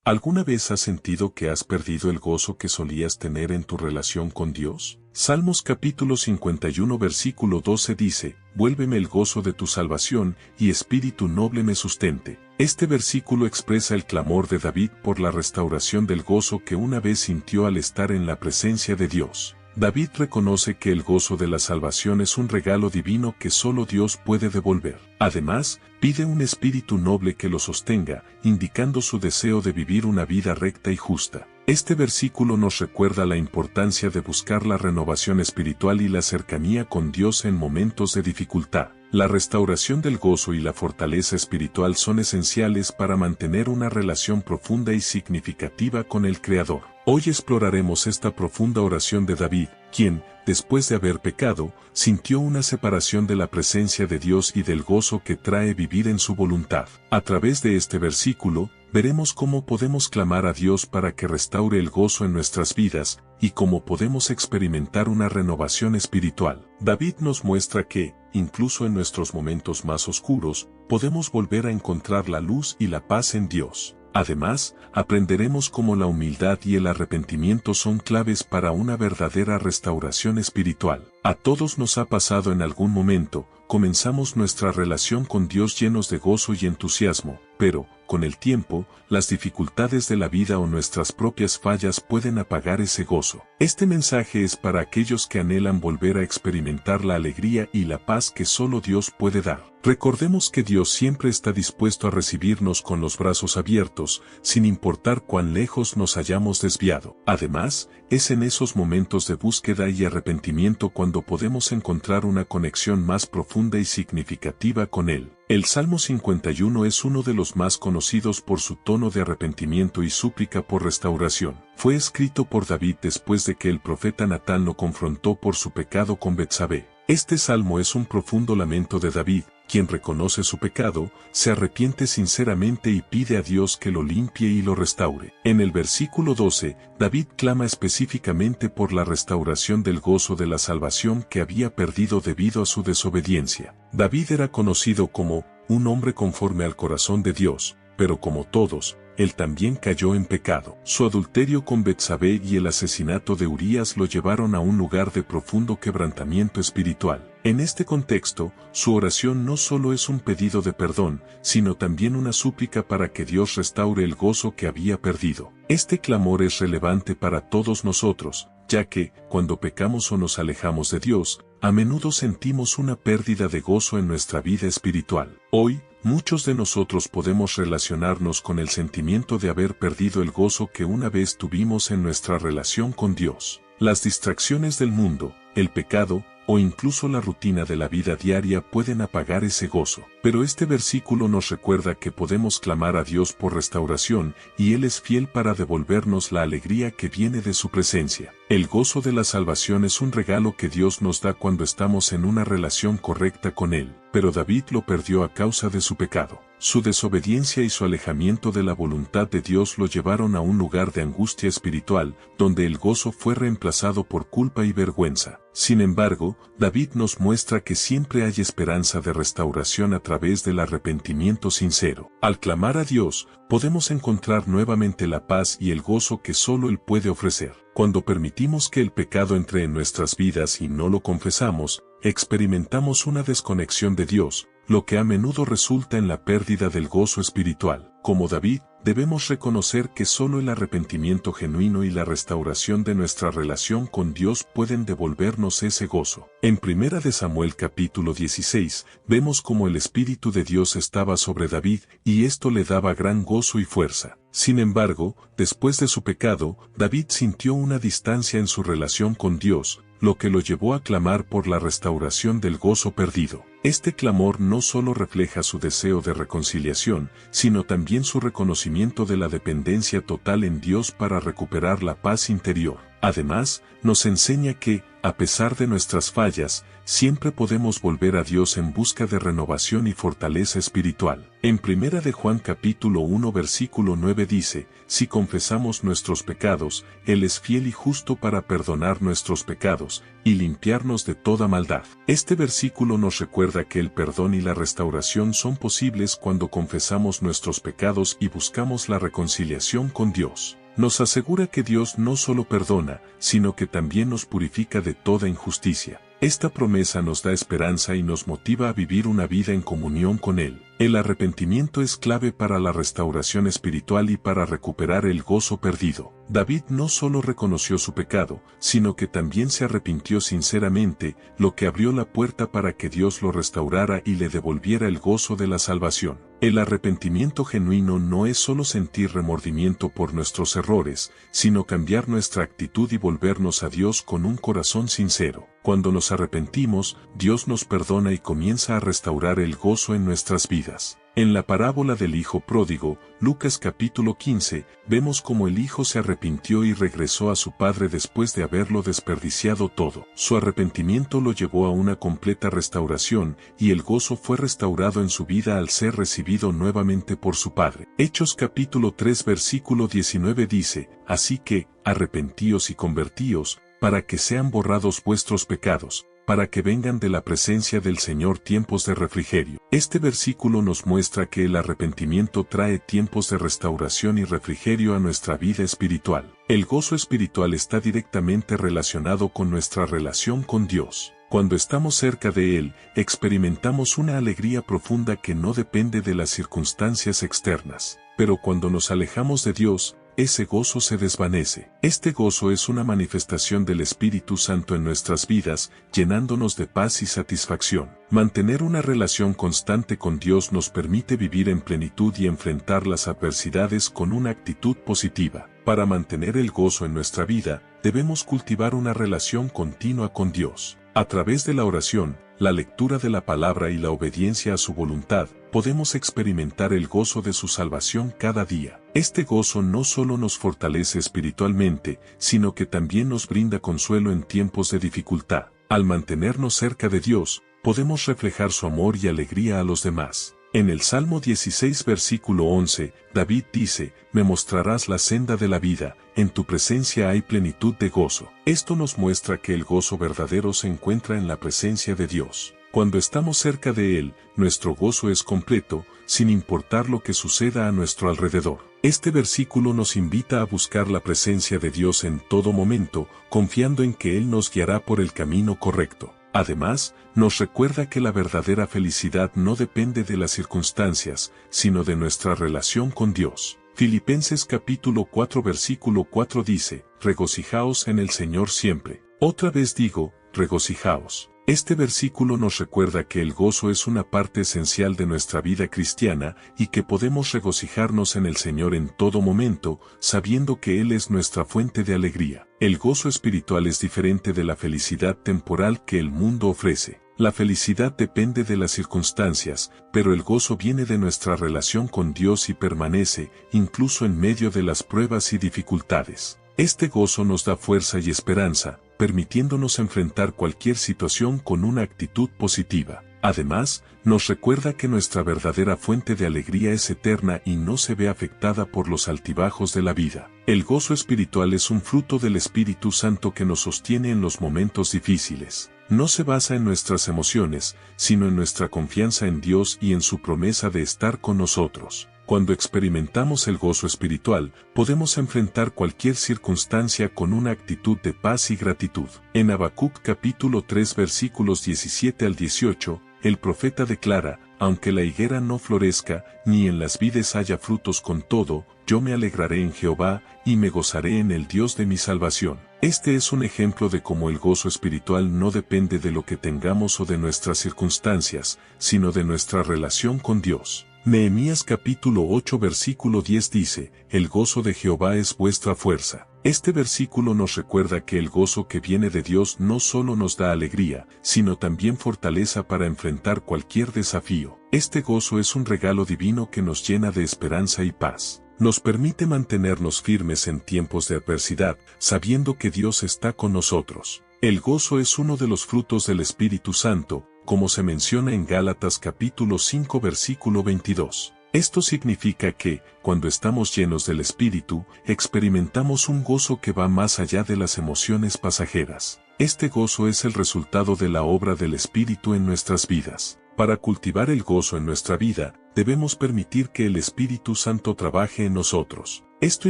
¿Alguna vez has sentido que has perdido el gozo que solías tener en tu relación con Dios? Salmos capítulo 51 versículo 12 dice, «Vuélveme el gozo de tu salvación, y espíritu noble me sustente». Este versículo expresa el clamor de David por la restauración del gozo que una vez sintió al estar en la presencia de Dios. David reconoce que el gozo de la salvación es un regalo divino que solo Dios puede devolver. Además, pide un espíritu noble que lo sostenga, indicando su deseo de vivir una vida recta y justa. Este versículo nos recuerda la importancia de buscar la renovación espiritual y la cercanía con Dios en momentos de dificultad. La restauración del gozo y la fortaleza espiritual son esenciales para mantener una relación profunda y significativa con el Creador. Hoy exploraremos esta profunda oración de David, quien, después de haber pecado, sintió una separación de la presencia de Dios y del gozo que trae vivir en su voluntad. A través de este versículo, veremos cómo podemos clamar a Dios para que restaure el gozo en nuestras vidas, y cómo podemos experimentar una renovación espiritual. David nos muestra que, incluso en nuestros momentos más oscuros, podemos volver a encontrar la luz y la paz en Dios. Además, aprenderemos cómo la humildad y el arrepentimiento son claves para una verdadera restauración espiritual. A todos nos ha pasado en algún momento, comenzamos nuestra relación con Dios llenos de gozo y entusiasmo, pero, con el tiempo, las dificultades de la vida o nuestras propias fallas pueden apagar ese gozo. Este mensaje es para aquellos que anhelan volver a experimentar la alegría y la paz que solo Dios puede dar. Recordemos que Dios siempre está dispuesto a recibirnos con los brazos abiertos, sin importar cuán lejos nos hayamos desviado. Además, es en esos momentos de búsqueda y arrepentimiento cuando podemos encontrar una conexión más profunda y significativa con Él. El Salmo 51 es uno de los más conocidos por su tono de arrepentimiento y súplica por restauración. Fue escrito por David después de que el profeta Natán lo confrontó por su pecado con Betsabé. Este salmo es un profundo lamento de David, quien reconoce su pecado, se arrepiente sinceramente y pide a Dios que lo limpie y lo restaure. En el versículo 12, David clama específicamente por la restauración del gozo de la salvación que había perdido debido a su desobediencia. David era conocido como un hombre conforme al corazón de Dios, pero como todos, él también cayó en pecado. Su adulterio con Betsabé y el asesinato de Urías lo llevaron a un lugar de profundo quebrantamiento espiritual. En este contexto, su oración no solo es un pedido de perdón, sino también una súplica para que Dios restaure el gozo que había perdido. Este clamor es relevante para todos nosotros, ya que, cuando pecamos o nos alejamos de Dios, a menudo sentimos una pérdida de gozo en nuestra vida espiritual. Hoy, muchos de nosotros podemos relacionarnos con el sentimiento de haber perdido el gozo que una vez tuvimos en nuestra relación con Dios. Las distracciones del mundo, el pecado, o incluso la rutina de la vida diaria pueden apagar ese gozo. Pero este versículo nos recuerda que podemos clamar a Dios por restauración, y Él es fiel para devolvernos la alegría que viene de su presencia. El gozo de la salvación es un regalo que Dios nos da cuando estamos en una relación correcta con Él, pero David lo perdió a causa de su pecado. Su desobediencia y su alejamiento de la voluntad de Dios lo llevaron a un lugar de angustia espiritual, donde el gozo fue reemplazado por culpa y vergüenza. Sin embargo, David nos muestra que siempre hay esperanza de restauración a través del arrepentimiento sincero. Al clamar a Dios, podemos encontrar nuevamente la paz y el gozo que solo Él puede ofrecer. Cuando permitimos que el pecado entre en nuestras vidas y no lo confesamos, experimentamos una desconexión de Dios, lo que a menudo resulta en la pérdida del gozo espiritual. Como David, debemos reconocer que solo el arrepentimiento genuino y la restauración de nuestra relación con Dios pueden devolvernos ese gozo. En 1 de Samuel capítulo 16, vemos cómo el Espíritu de Dios estaba sobre David, y esto le daba gran gozo y fuerza. Sin embargo, después de su pecado, David sintió una distancia en su relación con Dios, lo que lo llevó a clamar por la restauración del gozo perdido. Este clamor no solo refleja su deseo de reconciliación, sino también su reconocimiento de la dependencia total en Dios para recuperar la paz interior. Además, nos enseña que, a pesar de nuestras fallas, siempre podemos volver a Dios en busca de renovación y fortaleza espiritual. En 1 de Juan capítulo 1 versículo 9 dice, si confesamos nuestros pecados, Él es fiel y justo para perdonar nuestros pecados, y limpiarnos de toda maldad. Este versículo nos recuerda que el perdón y la restauración son posibles cuando confesamos nuestros pecados y buscamos la reconciliación con Dios. Nos asegura que Dios no solo perdona, sino que también nos purifica de toda injusticia. Esta promesa nos da esperanza y nos motiva a vivir una vida en comunión con Él. El arrepentimiento es clave para la restauración espiritual y para recuperar el gozo perdido. David no solo reconoció su pecado, sino que también se arrepintió sinceramente, lo que abrió la puerta para que Dios lo restaurara y le devolviera el gozo de la salvación. El arrepentimiento genuino no es solo sentir remordimiento por nuestros errores, sino cambiar nuestra actitud y volvernos a Dios con un corazón sincero. Cuando nos arrepentimos, Dios nos perdona y comienza a restaurar el gozo en nuestras vidas. En la parábola del hijo pródigo, Lucas capítulo 15, vemos cómo el hijo se arrepintió y regresó a su padre después de haberlo desperdiciado todo. Su arrepentimiento lo llevó a una completa restauración, y el gozo fue restaurado en su vida al ser recibido nuevamente por su padre. Hechos capítulo 3 versículo 19 dice, así que, arrepentíos y convertíos, para que sean borrados vuestros pecados, para que vengan de la presencia del Señor tiempos de refrigerio. Este versículo nos muestra que el arrepentimiento trae tiempos de restauración y refrigerio a nuestra vida espiritual. El gozo espiritual está directamente relacionado con nuestra relación con Dios. Cuando estamos cerca de Él, experimentamos una alegría profunda que no depende de las circunstancias externas. Pero cuando nos alejamos de Dios, ese gozo se desvanece. Este gozo es una manifestación del Espíritu Santo en nuestras vidas, llenándonos de paz y satisfacción. Mantener una relación constante con Dios nos permite vivir en plenitud y enfrentar las adversidades con una actitud positiva. Para mantener el gozo en nuestra vida, debemos cultivar una relación continua con Dios. A través de la oración, la lectura de la palabra y la obediencia a su voluntad, podemos experimentar el gozo de su salvación cada día. Este gozo no solo nos fortalece espiritualmente, sino que también nos brinda consuelo en tiempos de dificultad. Al mantenernos cerca de Dios, podemos reflejar su amor y alegría a los demás. En el Salmo 16 versículo 11, David dice, me mostrarás la senda de la vida, en tu presencia hay plenitud de gozo. Esto nos muestra que el gozo verdadero se encuentra en la presencia de Dios. Cuando estamos cerca de Él, nuestro gozo es completo, sin importar lo que suceda a nuestro alrededor. Este versículo nos invita a buscar la presencia de Dios en todo momento, confiando en que Él nos guiará por el camino correcto. Además, nos recuerda que la verdadera felicidad no depende de las circunstancias, sino de nuestra relación con Dios. Filipenses capítulo 4 versículo 4 dice, regocijaos en el Señor siempre. Otra vez digo, regocijaos. Este versículo nos recuerda que el gozo es una parte esencial de nuestra vida cristiana y que podemos regocijarnos en el Señor en todo momento, sabiendo que Él es nuestra fuente de alegría. El gozo espiritual es diferente de la felicidad temporal que el mundo ofrece. La felicidad depende de las circunstancias, pero el gozo viene de nuestra relación con Dios y permanece, incluso en medio de las pruebas y dificultades. Este gozo nos da fuerza y esperanza, permitiéndonos enfrentar cualquier situación con una actitud positiva. Además, nos recuerda que nuestra verdadera fuente de alegría es eterna y no se ve afectada por los altibajos de la vida. El gozo espiritual es un fruto del Espíritu Santo que nos sostiene en los momentos difíciles. No se basa en nuestras emociones, sino en nuestra confianza en Dios y en su promesa de estar con nosotros. Cuando experimentamos el gozo espiritual, podemos enfrentar cualquier circunstancia con una actitud de paz y gratitud. En Habacuc capítulo 3 versículos 17 al 18, el profeta declara, aunque la higuera no florezca, ni en las vides haya frutos con todo, yo me alegraré en Jehová, y me gozaré en el Dios de mi salvación. Este es un ejemplo de cómo el gozo espiritual no depende de lo que tengamos o de nuestras circunstancias, sino de nuestra relación con Dios. Nehemías capítulo 8 versículo 10 dice, el gozo de Jehová es vuestra fuerza. Este versículo nos recuerda que el gozo que viene de Dios no solo nos da alegría, sino también fortaleza para enfrentar cualquier desafío. Este gozo es un regalo divino que nos llena de esperanza y paz. nos permite mantenernos firmes en tiempos de adversidad, sabiendo que Dios está con nosotros. El gozo es uno de los frutos del Espíritu Santo, como se menciona en Gálatas capítulo 5 versículo 22. Esto significa que, cuando estamos llenos del Espíritu, experimentamos un gozo que va más allá de las emociones pasajeras. Este gozo es el resultado de la obra del Espíritu en nuestras vidas. Para cultivar el gozo en nuestra vida, debemos permitir que el Espíritu Santo trabaje en nosotros. Esto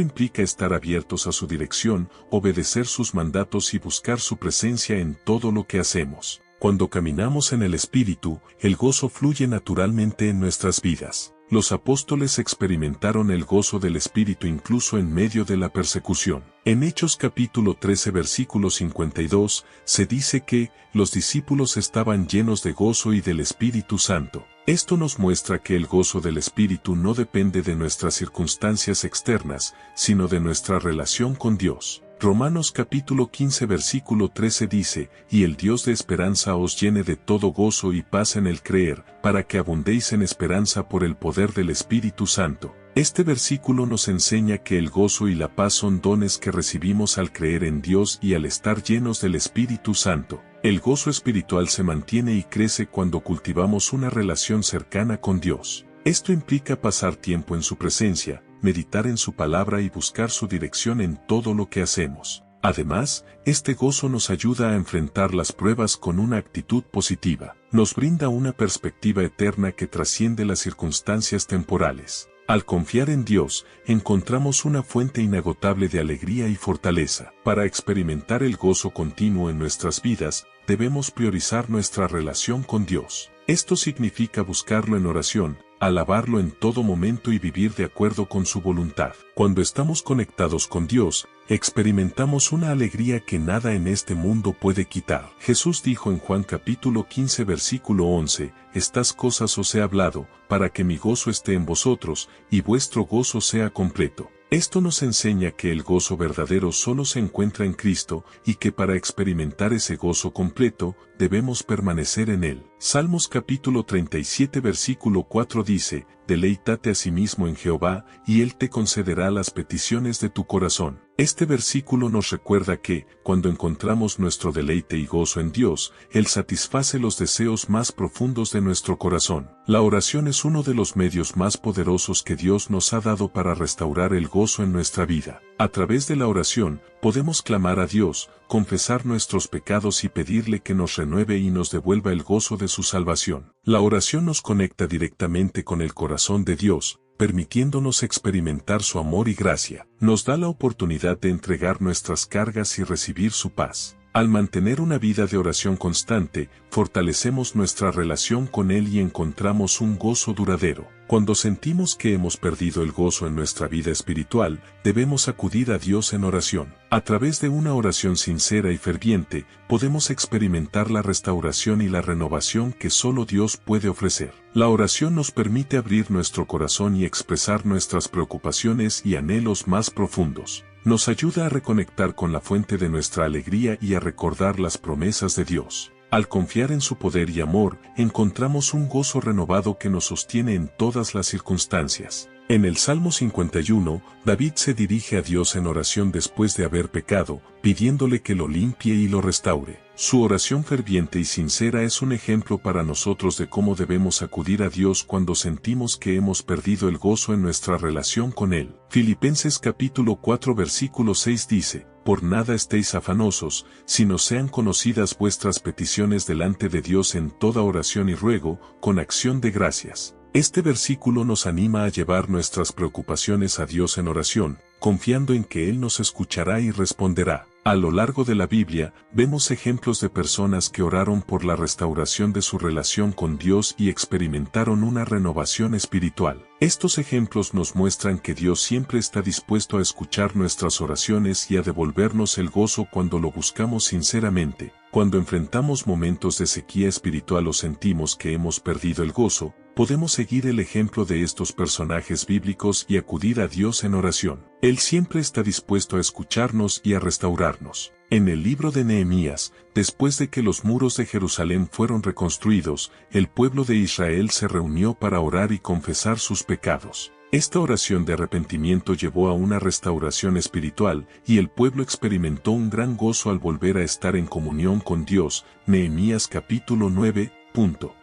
implica estar abiertos a su dirección, obedecer sus mandatos y buscar su presencia en todo lo que hacemos. Cuando caminamos en el Espíritu, el gozo fluye naturalmente en nuestras vidas. Los apóstoles experimentaron el gozo del Espíritu incluso en medio de la persecución. En Hechos capítulo 13 versículo 52, se dice que los discípulos estaban llenos de gozo y del Espíritu Santo. Esto nos muestra que el gozo del Espíritu no depende de nuestras circunstancias externas, sino de nuestra relación con Dios. Romanos capítulo 15 versículo 13 dice, y el Dios de esperanza os llene de todo gozo y paz en el creer, para que abundéis en esperanza por el poder del Espíritu Santo. Este versículo nos enseña que el gozo y la paz son dones que recibimos al creer en Dios y al estar llenos del Espíritu Santo. El gozo espiritual se mantiene y crece cuando cultivamos una relación cercana con Dios. Esto implica pasar tiempo en su presencia, meditar en su palabra y buscar su dirección en todo lo que hacemos. Además, este gozo nos ayuda a enfrentar las pruebas con una actitud positiva. Nos brinda una perspectiva eterna que trasciende las circunstancias temporales. Al confiar en Dios, encontramos una fuente inagotable de alegría y fortaleza. Para experimentar el gozo continuo en nuestras vidas, debemos priorizar nuestra relación con Dios. Esto significa buscarlo en oración, alabarlo en todo momento y vivir de acuerdo con su voluntad. Cuando estamos conectados con Dios, experimentamos una alegría que nada en este mundo puede quitar. Jesús dijo en Juan capítulo 15 versículo 11, estas cosas os he hablado, para que mi gozo esté en vosotros, y vuestro gozo sea completo. Esto nos enseña que el gozo verdadero solo se encuentra en Cristo y que para experimentar ese gozo completo, debemos permanecer en Él. Salmos capítulo 37 versículo 4 dice, deleítate asimismo en Jehová, y Él te concederá las peticiones de tu corazón. Este versículo nos recuerda que, cuando encontramos nuestro deleite y gozo en Dios, Él satisface los deseos más profundos de nuestro corazón. La oración es uno de los medios más poderosos que Dios nos ha dado para restaurar el gozo en nuestra vida. A través de la oración, podemos clamar a Dios, confesar nuestros pecados y pedirle que nos renueve y nos devuelva el gozo de su salvación. La oración nos conecta directamente con el corazón de Dios, permitiéndonos experimentar su amor y gracia. Nos da la oportunidad de entregar nuestras cargas y recibir su paz. Al mantener una vida de oración constante, fortalecemos nuestra relación con Él y encontramos un gozo duradero. Cuando sentimos que hemos perdido el gozo en nuestra vida espiritual, debemos acudir a Dios en oración. A través de una oración sincera y ferviente, podemos experimentar la restauración y la renovación que solo Dios puede ofrecer. La oración nos permite abrir nuestro corazón y expresar nuestras preocupaciones y anhelos más profundos. Nos ayuda a reconectar con la fuente de nuestra alegría y a recordar las promesas de Dios. Al confiar en su poder y amor, encontramos un gozo renovado que nos sostiene en todas las circunstancias. En el Salmo 51, David se dirige a Dios en oración después de haber pecado, pidiéndole que lo limpie y lo restaure. Su oración ferviente y sincera es un ejemplo para nosotros de cómo debemos acudir a Dios cuando sentimos que hemos perdido el gozo en nuestra relación con Él. Filipenses capítulo 4 versículo 6 dice, por nada estéis afanosos, sino sean conocidas vuestras peticiones delante de Dios en toda oración y ruego, con acción de gracias. Este versículo nos anima a llevar nuestras preocupaciones a Dios en oración, confiando en que Él nos escuchará y responderá. A lo largo de la Biblia, vemos ejemplos de personas que oraron por la restauración de su relación con Dios y experimentaron una renovación espiritual. Estos ejemplos nos muestran que Dios siempre está dispuesto a escuchar nuestras oraciones y a devolvernos el gozo cuando lo buscamos sinceramente. Cuando enfrentamos momentos de sequía espiritual o sentimos que hemos perdido el gozo, podemos seguir el ejemplo de estos personajes bíblicos y acudir a Dios en oración. Él siempre está dispuesto a escucharnos y a restaurarnos. En el libro de Nehemías, después de que los muros de Jerusalén fueron reconstruidos, el pueblo de Israel se reunió para orar y confesar sus pecados. Esta oración de arrepentimiento llevó a una restauración espiritual y el pueblo experimentó un gran gozo al volver a estar en comunión con Dios. Nehemías capítulo 9.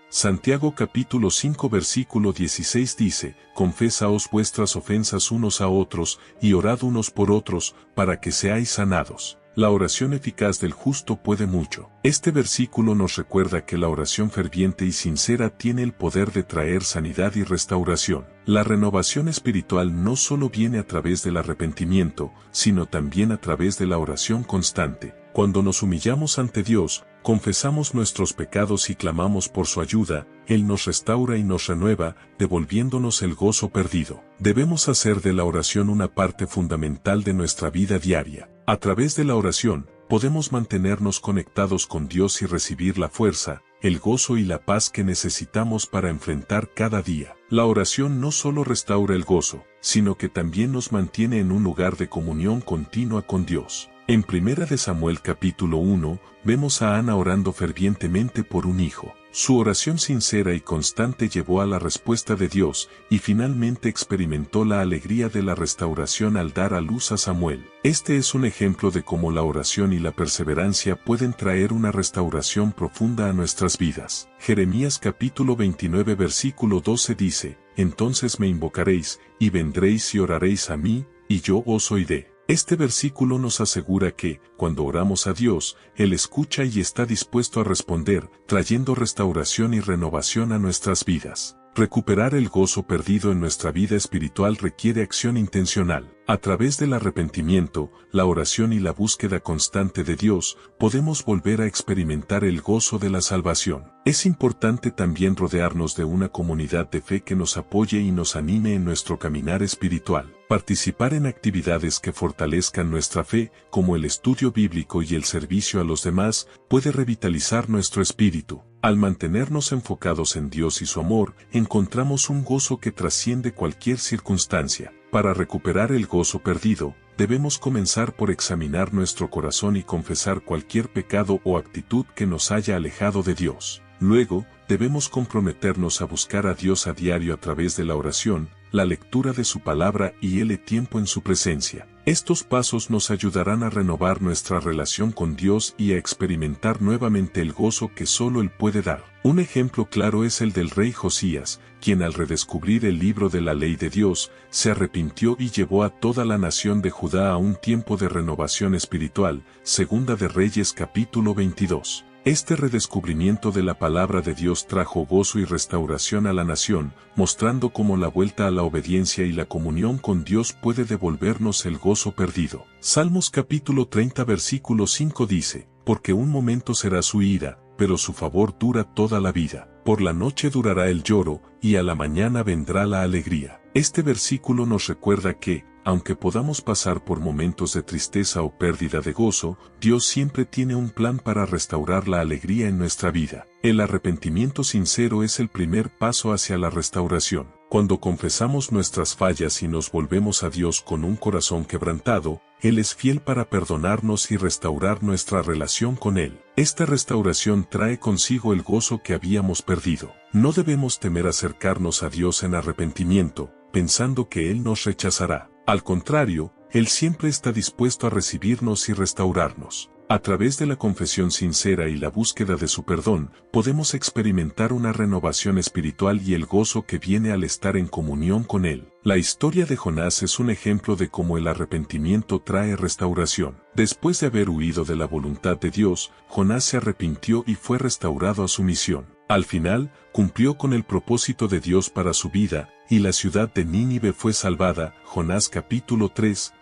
Santiago capítulo 5 versículo 16 dice, confesaos vuestras ofensas unos a otros, y orad unos por otros, para que seáis sanados. La oración eficaz del justo puede mucho. Este versículo nos recuerda que la oración ferviente y sincera tiene el poder de traer sanidad y restauración. La renovación espiritual no solo viene a través del arrepentimiento, sino también a través de la oración constante. Cuando nos humillamos ante Dios, confesamos nuestros pecados y clamamos por su ayuda, Él nos restaura y nos renueva, devolviéndonos el gozo perdido. Debemos hacer de la oración una parte fundamental de nuestra vida diaria. A través de la oración, podemos mantenernos conectados con Dios y recibir la fuerza, el gozo y la paz que necesitamos para enfrentar cada día. La oración no solo restaura el gozo, sino que también nos mantiene en un lugar de comunión continua con Dios. En 1 Samuel capítulo 1, vemos a Ana orando fervientemente por un hijo. Su oración sincera y constante llevó a la respuesta de Dios, y finalmente experimentó la alegría de la restauración al dar a luz a Samuel. Este es un ejemplo de cómo la oración y la perseverancia pueden traer una restauración profunda a nuestras vidas. Jeremías capítulo 29 versículo 12 dice, entonces me invocaréis, y vendréis y oraréis a mí, y yo os oiré. Este versículo nos asegura que, cuando oramos a Dios, Él escucha y está dispuesto a responder, trayendo restauración y renovación a nuestras vidas. Recuperar el gozo perdido en nuestra vida espiritual requiere acción intencional. A través del arrepentimiento, la oración y la búsqueda constante de Dios, podemos volver a experimentar el gozo de la salvación. Es importante también rodearnos de una comunidad de fe que nos apoye y nos anime en nuestro caminar espiritual. Participar en actividades que fortalezcan nuestra fe, como el estudio bíblico y el servicio a los demás, puede revitalizar nuestro espíritu. Al mantenernos enfocados en Dios y su amor, encontramos un gozo que trasciende cualquier circunstancia. Para recuperar el gozo perdido, debemos comenzar por examinar nuestro corazón y confesar cualquier pecado o actitud que nos haya alejado de Dios. Luego, debemos comprometernos a buscar a Dios a diario a través de la oración, la lectura de su palabra y el tiempo en su presencia. Estos pasos nos ayudarán a renovar nuestra relación con Dios y a experimentar nuevamente el gozo que solo Él puede dar. Un ejemplo claro es el del rey Josías, quien al redescubrir el libro de la ley de Dios, se arrepintió y llevó a toda la nación de Judá a un tiempo de renovación espiritual. Segunda de Reyes capítulo 22. Este redescubrimiento de la palabra de Dios trajo gozo y restauración a la nación, mostrando cómo la vuelta a la obediencia y la comunión con Dios puede devolvernos el gozo perdido. Salmos capítulo 30 versículo 5 dice, porque un momento será su ira, pero su favor dura toda la vida. Por la noche durará el lloro, y a la mañana vendrá la alegría. Este versículo nos recuerda que, aunque podamos pasar por momentos de tristeza o pérdida de gozo, Dios siempre tiene un plan para restaurar la alegría en nuestra vida. El arrepentimiento sincero es el primer paso hacia la restauración. Cuando confesamos nuestras fallas y nos volvemos a Dios con un corazón quebrantado, Él es fiel para perdonarnos y restaurar nuestra relación con Él. Esta restauración trae consigo el gozo que habíamos perdido. No debemos temer acercarnos a Dios en arrepentimiento, pensando que Él nos rechazará. Al contrario, Él siempre está dispuesto a recibirnos y restaurarnos. A través de la confesión sincera y la búsqueda de su perdón, podemos experimentar una renovación espiritual y el gozo que viene al estar en comunión con Él. La historia de Jonás es un ejemplo de cómo el arrepentimiento trae restauración. Después de haber huido de la voluntad de Dios, Jonás se arrepintió y fue restaurado a su misión. Al final, cumplió con el propósito de Dios para su vida, y la ciudad de Nínive fue salvada. Jonás capítulo 3.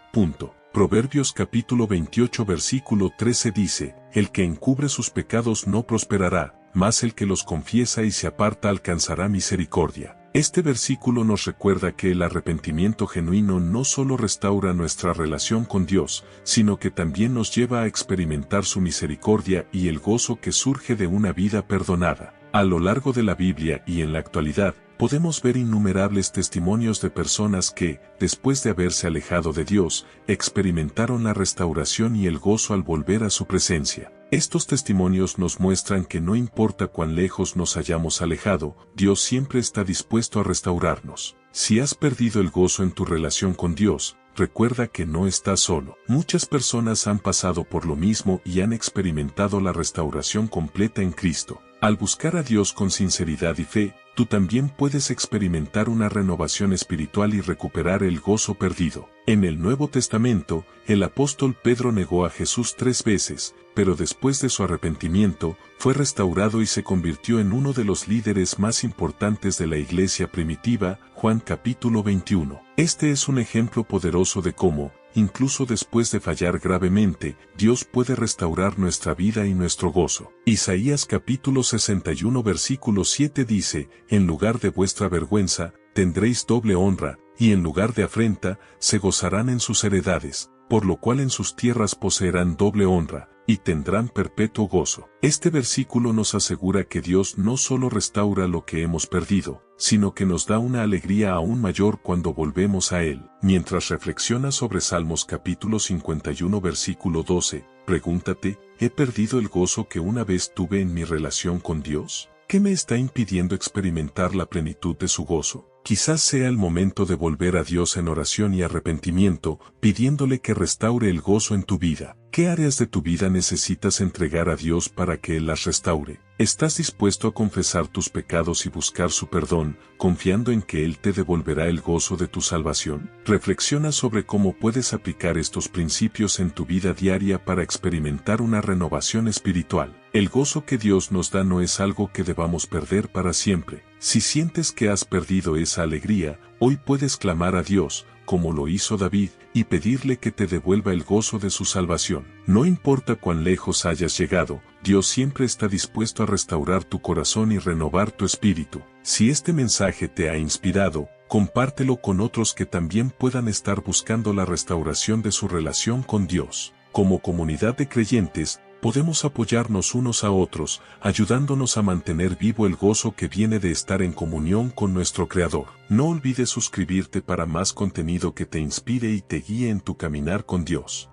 Proverbios capítulo 28 versículo 13 dice, el que encubre sus pecados no prosperará, mas el que los confiesa y se aparta alcanzará misericordia. Este versículo nos recuerda que el arrepentimiento genuino no solo restaura nuestra relación con Dios, sino que también nos lleva a experimentar su misericordia y el gozo que surge de una vida perdonada. A lo largo de la Biblia y en la actualidad, podemos ver innumerables testimonios de personas que, después de haberse alejado de Dios, experimentaron la restauración y el gozo al volver a su presencia. Estos testimonios nos muestran que no importa cuán lejos nos hayamos alejado, Dios siempre está dispuesto a restaurarnos. Si has perdido el gozo en tu relación con Dios, recuerda que no estás solo. Muchas personas han pasado por lo mismo y han experimentado la restauración completa en Cristo. Al buscar a Dios con sinceridad y fe, tú también puedes experimentar una renovación espiritual y recuperar el gozo perdido. En el Nuevo Testamento, el apóstol Pedro negó a Jesús 3 veces, pero después de su arrepentimiento, fue restaurado y se convirtió en uno de los líderes más importantes de la iglesia primitiva, Juan capítulo 21. Este es un ejemplo poderoso de cómo, incluso después de fallar gravemente, Dios puede restaurar nuestra vida y nuestro gozo. Isaías capítulo 61 versículo 7 dice, en lugar de vuestra vergüenza, tendréis doble honra, y en lugar de afrenta, se gozarán en sus heredades, por lo cual en sus tierras poseerán doble honra, y tendrán perpetuo gozo. Este versículo nos asegura que Dios no solo restaura lo que hemos perdido, sino que nos da una alegría aún mayor cuando volvemos a Él. Mientras reflexionas sobre Salmos capítulo 51 versículo 12, pregúntate, ¿he perdido el gozo que una vez tuve en mi relación con Dios? ¿Qué me está impidiendo experimentar la plenitud de su gozo? Quizás sea el momento de volver a Dios en oración y arrepentimiento, pidiéndole que restaure el gozo en tu vida. ¿Qué áreas de tu vida necesitas entregar a Dios para que Él las restaure? ¿Estás dispuesto a confesar tus pecados y buscar su perdón, confiando en que Él te devolverá el gozo de tu salvación? Reflexiona sobre cómo puedes aplicar estos principios en tu vida diaria para experimentar una renovación espiritual. El gozo que Dios nos da no es algo que debamos perder para siempre. Si sientes que has perdido esa alegría, hoy puedes clamar a Dios, como lo hizo David, y pedirle que te devuelva el gozo de su salvación. No importa cuán lejos hayas llegado, Dios siempre está dispuesto a restaurar tu corazón y renovar tu espíritu. Si este mensaje te ha inspirado, compártelo con otros que también puedan estar buscando la restauración de su relación con Dios. Como comunidad de creyentes, podemos apoyarnos unos a otros, ayudándonos a mantener vivo el gozo que viene de estar en comunión con nuestro Creador. No olvides suscribirte para más contenido que te inspire y te guíe en tu caminar con Dios.